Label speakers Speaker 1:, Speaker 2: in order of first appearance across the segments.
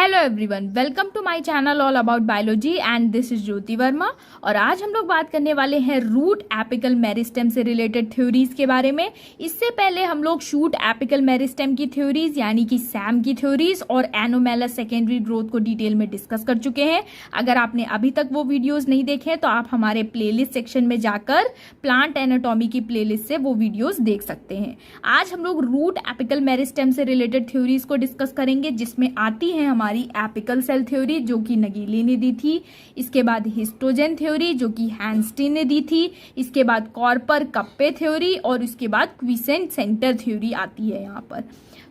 Speaker 1: Hello everyone, welcome to my channel all about biology and this is Jyoti Verma. और आज हम लोग बात करने वाले हैं रूट एपिकल मेरिस्टेम से रिलेटेड थ्योरीज के बारे में। इससे पहले हम लोग शूट एपिकल मेरिस्टेम की थ्योरीज यानी कि सैम की थ्योरीज और एनोमेलस सेकेंडरी ग्रोथ को डिटेल में डिस्कस कर चुके हैं। अगर आपने अभी तक वो वीडियोज नहीं देखे तो आप हमारे प्लेलिस्ट सेक्शन में जाकर प्लांट एनाटॉमी की प्लेलिस्ट से वो वीडियोज देख सकते हैं। आज हम लोग रूट एपिकल मेरिस्टेम से रिलेटेड थ्योरीज को डिस्कस करेंगे, जिसमें आती है हमारी एपिकल सेल थ्योरी जो कि नगीली ने दी थी। इसके बाद हिस्टोजेन थ्योरी जो कि हैंस्टीन ने दी थी। इसके बाद कॉर्पर कप्पे थ्योरी और इसके बाद क्विसेंट सेंटर थ्योरी आती है यहाँ पर।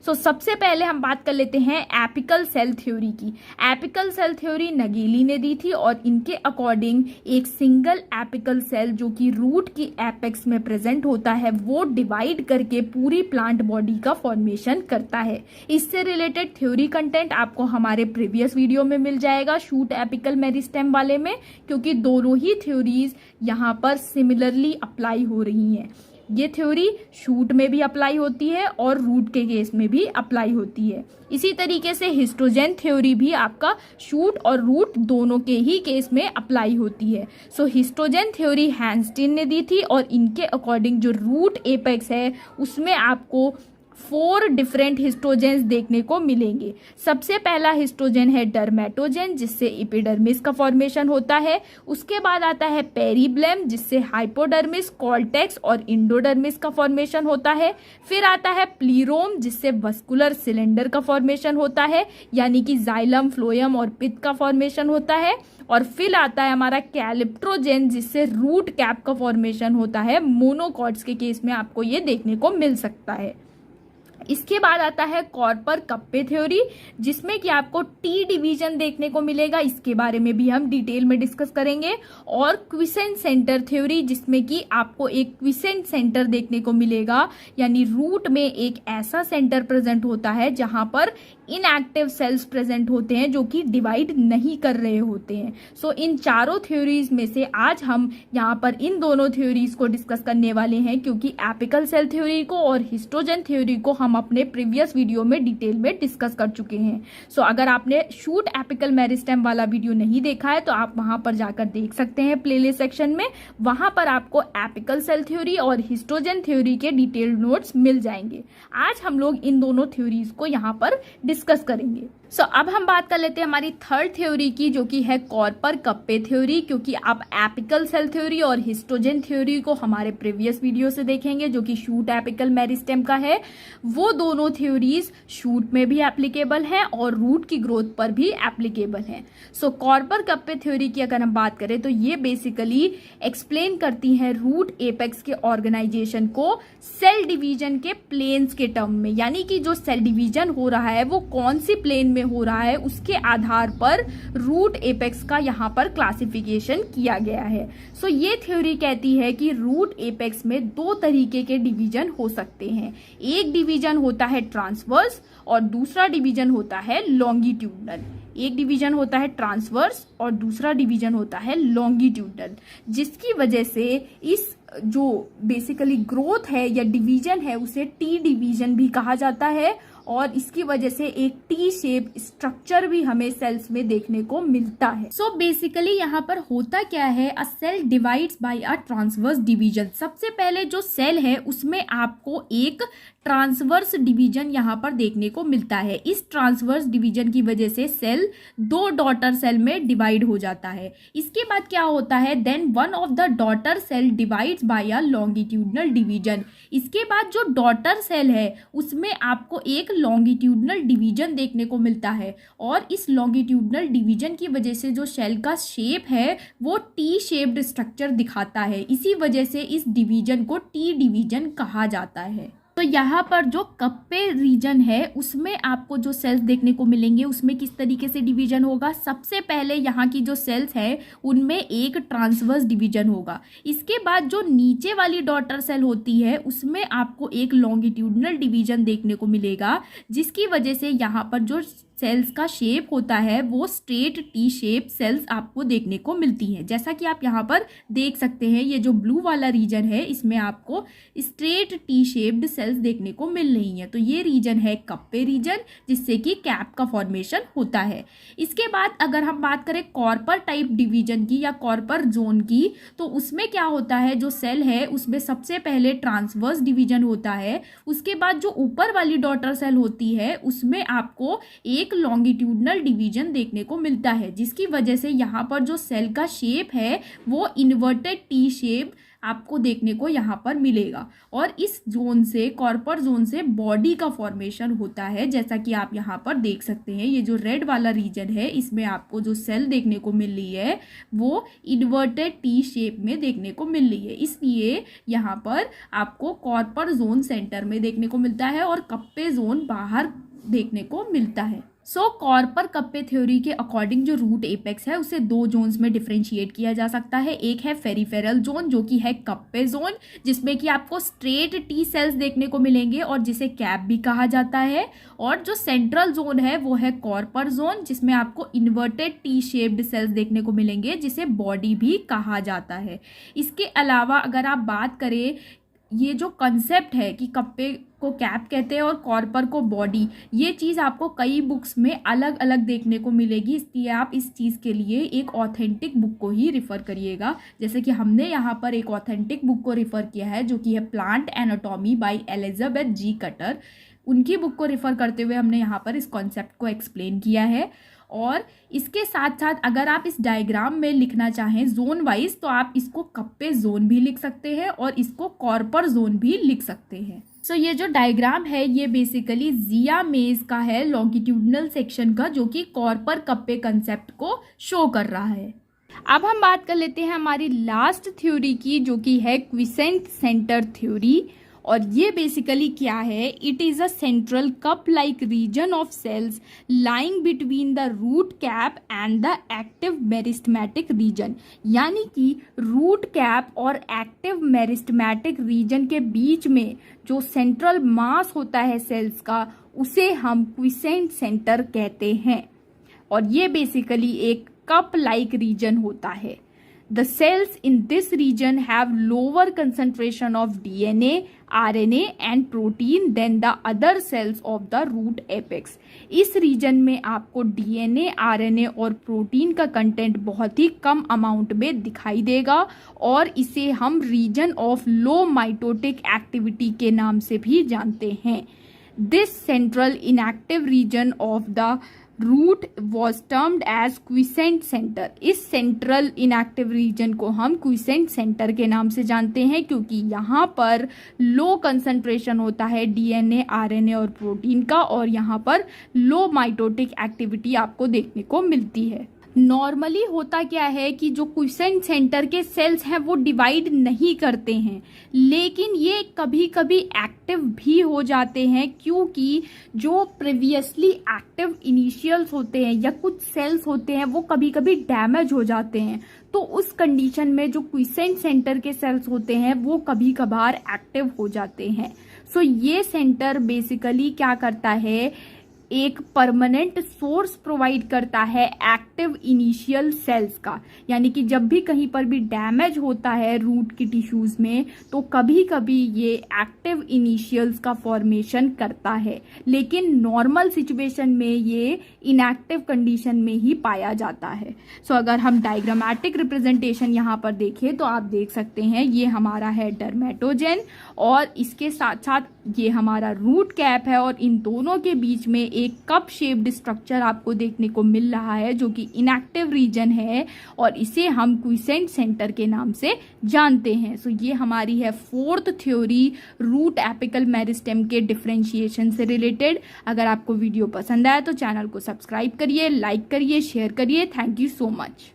Speaker 1: सबसे पहले हम बात कर लेते हैं एपिकल सेल थ्योरी की। एपिकल सेल थ्योरी नगीली ने दी थी और इनके अकॉर्डिंग एक सिंगल एपिकल सेल जो कि रूट की एपेक्स में प्रेजेंट होता है वो डिवाइड करके पूरी प्लांट बॉडी का फॉर्मेशन करता है। इससे रिलेटेड थ्योरी कंटेंट आपको हमारे प्रीवियस वीडियो में मिल जाएगा शूट एपिकल मेरिस्टेम वाले में, क्योंकि दोनों ही थ्योरीज यहाँ पर सिमिलरली अप्लाई हो रही हैं। ये थ्योरी शूट में भी अप्लाई होती है और रूट के केस में भी अप्लाई होती है। इसी तरीके से हिस्टोजेन थ्योरी भी आपका शूट और रूट दोनों के ही केस में अप्लाई होती है। हिस्टोजेन थ्योरी हैंस्टीन ने दी थी और इनके अकॉर्डिंग जो रूट एपेक्स है उसमें आपको 4 डिफरेंट हिस्टोजेंस देखने को मिलेंगे। सबसे पहला हिस्टोजेन है डर्मेटोजेन जिससे एपिडर्मिस का फॉर्मेशन होता है। उसके बाद आता है पेरिब्लेम जिससे हाइपोडर्मिस, कॉर्टेक्स और इंडोडर्मिस का फॉर्मेशन होता है। फिर आता है प्लीरोम जिससे वस्कुलर सिलेंडर का फॉर्मेशन होता है, यानी कि जाइलम, फ्लोएम और पित्त का फॉर्मेशन होता है। और फिर आता है हमारा कैलिप्ट्रोजेन जिससे रूट कैप का फॉर्मेशन होता है। मोनोकॉट्स के केस में आपको ये देखने को मिल सकता है। इसके बाद आता है कॉर्पर कप्पे थ्योरी जिसमें कि आपको टी डिवीजन देखने को मिलेगा। इसके बारे में भी हम डिटेल में डिस्कस करेंगे। और क्विसेंट सेंटर थ्योरी जिसमें कि आपको एक क्विसेंट सेंटर देखने को मिलेगा, यानी रूट में एक ऐसा सेंटर प्रेजेंट होता है जहां पर इनएक्टिव सेल्स प्रेजेंट होते हैं जो कि डिवाइड नहीं कर रहे होते हैं। इन चारों थ्योरीज में से आज हम यहाँ पर इन दोनों थ्योरीज को डिस्कस करने वाले हैं, क्योंकि एपिकल सेल थ्योरी को और हिस्टोजेन थ्योरी को हम अपने प्रीवियस वीडियो में डिटेल में डिस्कस कर चुके हैं। अगर आपने शूट एपिकल मेरिस्टेम वाला वीडियो नहीं देखा है तो आप वहां पर जाकर देख सकते हैं प्लेलिस्ट सेक्शन में। वहां पर आपको एपिकल सेल थ्योरी और हिस्टोजेन थ्योरी के डिटेल्ड नोट्स मिल जाएंगे। आज हम लोग इन दोनों थ्योरीज को यहाँ पर डिस्कस करेंगे। अब हम बात कर लेते हैं हमारी थर्ड थ्योरी की जो कि है कॉर्पर कप्पे थ्योरी, क्योंकि आप एपिकल सेल थ्योरी और हिस्टोजेन थ्योरी को हमारे प्रीवियस वीडियो से देखेंगे जो कि शूट एपिकल मेरिस्टेम का है। वो दोनों थ्योरीज शूट में भी एप्लीकेबल हैं और रूट की ग्रोथ पर भी एप्लीकेबल हैं। कॉर्पर कप्पे थ्योरी की अगर हम बात करें तो ये बेसिकली एक्सप्लेन करती हैं रूट एपेक्स के ऑर्गेनाइजेशन को सेल डिवीजन के प्लेन्स के टर्म में, यानी कि जो सेल डिवीजन हो रहा है वो कौन सी प्लेन हो रहा है उसके आधार पर रूट एपेक्स का यहाँ पर क्लासिफिकेशन किया गया है। ये थ्योरी कहती है कि रूट एपेक्स में 2 तरीके के डिवीजन हो सकते हैं। एक डिवीजन होता है ट्रांसवर्स और दूसरा डिवीजन होता है लॉन्गिट्यूडनल। एक डिवीजन होता है ट्रांसवर्स और दूसरा डिवीजन होता है लॉन्गिट्यूडनल, जिसकी वजह से इस जो बेसिकली ग्रोथ है या डिवीजन है उसे टी डिवीजन भी कहा जाता है। और इसकी वजह से एक टी शेप स्ट्रक्चर भी हमें सेल्स में देखने को मिलता है। बेसिकली यहाँ पर होता क्या है, a cell divides by a transverse division. सबसे पहले जो सेल है उसमें आपको एक ट्रांसवर्स डिवीजन यहाँ पर देखने को मिलता है। इस ट्रांसवर्स डिवीजन की वजह से सेल 2 डॉटर सेल में डिवाइड हो जाता है। इसके बाद क्या होता है, then one of the daughter cell divides by a longitudinal division. इसके बाद जो डॉटर सेल है उसमें आपको एक लॉन्गिट्यूडनल डिवीजन देखने को मिलता है और इस लॉन्गिट्यूडनल डिवीजन की वजह से जो सेल का शेप है वो टी शेप्ड स्ट्रक्चर दिखाता है। इसी वजह से इस डिवीजन को टी डिवीजन कहा जाता है। यहाँ पर जो कप्पे रीजन है उसमें आपको जो सेल्स देखने को मिलेंगे उसमें किस तरीके से डिवीजन होगा। सबसे पहले यहाँ की जो सेल्स है उनमें एक ट्रांसवर्स डिवीजन होगा। इसके बाद जो नीचे वाली डॉटर सेल होती है उसमें आपको एक लॉन्गिट्यूडनल डिवीजन देखने को मिलेगा, जिसकी वजह से यहाँ पर जो सेल्स का शेप होता है वो स्ट्रेट टी शेप सेल्स आपको देखने को मिलती है। जैसा कि आप यहाँ पर देख सकते हैं, ये जो ब्लू वाला रीजन है इसमें आपको स्ट्रेट टी शेप्ड सेल्स देखने को मिल रही हैं। तो ये रीजन है कप्पे रीजन, जिससे कि कैप का फॉर्मेशन होता है। इसके बाद अगर हम बात करें कॉर्पर टाइप डिवीजन की या कॉर्पर जोन की, तो उसमें क्या होता है, जो सेल है उसमें सबसे पहले ट्रांसवर्स डिवीजन होता है। उसके बाद जो ऊपर वाली डॉटर सेल होती है उसमें आपको एक लॉन्गिट्यूडनल डिवीजन देखने को मिलता है, जिसकी वजह से यहाँ पर जो सेल का शेप है वो इन्वर्टेड टी शेप आपको देखने को यहाँ पर मिलेगा। और इस जोन से, कॉर्पर जोन से बॉडी का फॉर्मेशन होता है। जैसा कि आप यहाँ पर देख सकते हैं, ये जो रेड वाला रीजन है इसमें आपको जो सेल देखने को मिल रही है वो इन्वर्टेड टी शेप में देखने को मिल रही है, इसलिए यहाँ पर आपको कॉर्पर जोन सेंटर में देखने को मिलता है और कप्पे जोन बाहर देखने को मिलता है। कॉर्पर कप्पे थ्योरी के अकॉर्डिंग जो रूट एपेक्स है उसे दो जोन्स में डिफरेंशिएट किया जा सकता है। एक है फेरिफेरल जोन जो कि है कप्पे जोन, जिसमें कि आपको स्ट्रेट टी सेल्स देखने को मिलेंगे और जिसे कैप भी कहा जाता है। और जो सेंट्रल जोन है वो है कॉर्पर जोन, जिसमें आपको इन्वर्टेड टी शेप्ड सेल्स देखने को मिलेंगे जिसे बॉडी भी कहा जाता है। इसके अलावा अगर आप बात करें, ये जो कंसेप्ट है कि कप्पे को कैप कहते हैं और कॉर्पर को बॉडी, ये चीज़ आपको कई बुक्स में अलग अलग देखने को मिलेगी, इसलिए आप इस चीज़ के लिए एक ऑथेंटिक बुक को ही रिफ़र करिएगा। जैसे कि हमने यहाँ पर एक ऑथेंटिक बुक को रिफ़र किया है जो कि है प्लांट एनाटॉमी बाय एलिजाबेथ जी कटर। उनकी बुक को रिफ़र करते हुए हमने यहाँ पर इस कॉन्सेप्ट को एक्सप्लेन किया है। और इसके साथ साथ अगर आप इस डायग्राम में लिखना चाहें जोन वाइज, तो आप इसको कप्पे जोन भी लिख सकते हैं और इसको कॉर्पर जोन भी लिख सकते हैं। ये जो डायग्राम है ये बेसिकली जिया मेज का है, लॉन्गिट्यूडनल सेक्शन का, जो कि कॉर्पर कप्पे कंसेप्ट को शो कर रहा है। अब हम बात कर लेते हैं हमारी लास्ट थ्योरी की, जो कि है क्विसेंट सेंटर थ्योरी। और ये बेसिकली क्या है, it is a central cup like region of cells lying between the root cap and the active meristematic region. यानी कि रूट कैप और एक्टिव मेरिस्टेमेटिक रीजन के बीच में जो सेंट्रल मास होता है सेल्स का, उसे हम क्विसेंट सेंटर कहते हैं। और ये बेसिकली एक कप लाइक रीजन होता है। The cells in this region have lower concentration of DNA, RNA and protein than the other cells of the root apex. इस रीजन में आपको DNA, RNA और प्रोटीन का कंटेंट बहुत ही कम अमाउंट में दिखाई देगा और इसे हम region of low mitotic activity के नाम से भी जानते हैं। This central inactive region of the root was termed as quiescent centre. इस सेंट्रल इनएक्टिव रीजन को हम क्विसेंट सेंटर के नाम से जानते हैं, क्योंकि यहाँ पर लो कंसंट्रेशन होता है डीएनए, आरएनए और प्रोटीन का, और यहाँ पर लो माइटोटिक एक्टिविटी आपको देखने को मिलती है। नॉर्मली होता क्या है कि जो क्विसेंट सेंटर के सेल्स हैं वो डिवाइड नहीं करते हैं, लेकिन ये कभी कभी एक्टिव भी हो जाते हैं, क्योंकि जो प्रीवियसली एक्टिव इनिशियल्स होते हैं या कुछ सेल्स होते हैं वो कभी कभी डैमेज हो जाते हैं। तो उस कंडीशन में जो क्विसेंट सेंटर के सेल्स होते हैं वो कभी कभार एक्टिव हो जाते हैं। ये सेंटर बेसिकली क्या करता है, एक परमानेंट सोर्स प्रोवाइड करता है एक्टिव इनिशियल सेल्स का। यानी कि जब भी कहीं पर भी डैमेज होता है रूट की टिश्यूज में, तो कभी कभी ये एक्टिव इनिशियल्स का फॉर्मेशन करता है, लेकिन नॉर्मल सिचुएशन में ये इनएक्टिव कंडीशन में ही पाया जाता है। अगर हम डायग्रामेटिक रिप्रेजेंटेशन यहाँ पर देखें तो आप देख सकते हैं ये हमारा है डर्मेटोजेन और इसके साथ साथ ये हमारा रूट कैप है, और इन दोनों के बीच में एक कप शेप्ड स्ट्रक्चर आपको देखने को मिल रहा है जो कि इनएक्टिव रीजन है, और इसे हम क्विसेंट सेंटर के नाम से जानते हैं। ये हमारी है fourth theory root apical meristem के डिफरेंशिएशन से रिलेटेड। अगर आपको वीडियो पसंद आया तो चैनल को सब्सक्राइब करिए, लाइक करिए, शेयर करिए। Thank you so much.